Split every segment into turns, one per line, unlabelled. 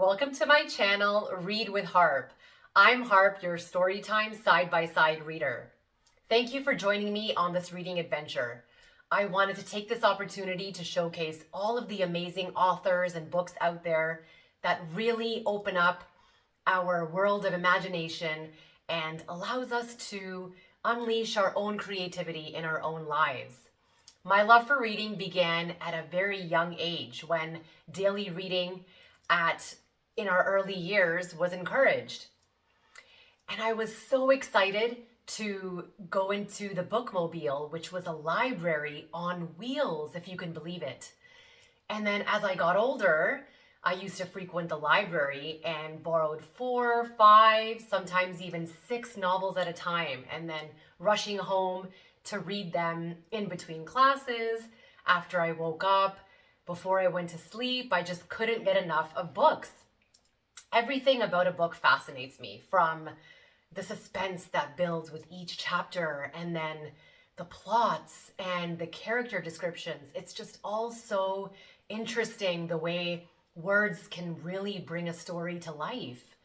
Welcome to my channel, Read with Harp. I'm Harp, your storytime side-by-side reader. Thank you for joining me on this reading adventure. I wanted to take this opportunity to showcase all of the amazing authors and books out there that really open up our world of imagination and allows us to unleash our own creativity in our own lives. My love for reading began at a very young age when daily reading in our early years was encouraged. And I was so excited to go into the bookmobile, which was a library on wheels, if you can believe it. And then as I got older, I used to frequent the library and borrowed 4, 5, sometimes even 6 novels at a time, and then rushing home to read them in between classes, after I woke up, before I went to sleep. I just couldn't get enough of books. Everything about a book fascinates me, from the suspense that builds with each chapter, and then the plots and the character descriptions. It's just all so interesting the way words can really bring a story to life.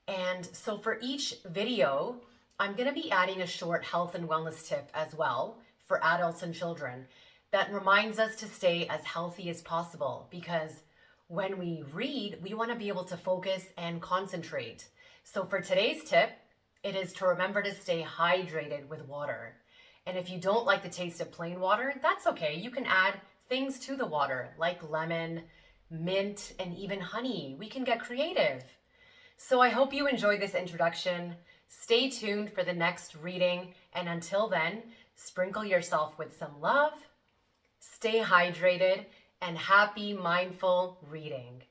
And so for each video, I'm going to be adding a short health and wellness tip as well for adults and children that reminds us to stay as healthy as possible, because when we read, we want to be able to focus and concentrate. So for today's tip, it is to remember to stay hydrated with water. And if you don't like the taste of plain water, that's okay. You can add things to the water like lemon, mint, and even honey. We can get creative. So I hope you enjoyed this introduction. Stay tuned for the next reading, and until then, sprinkle yourself with some love, stay hydrated, and happy mindful reading.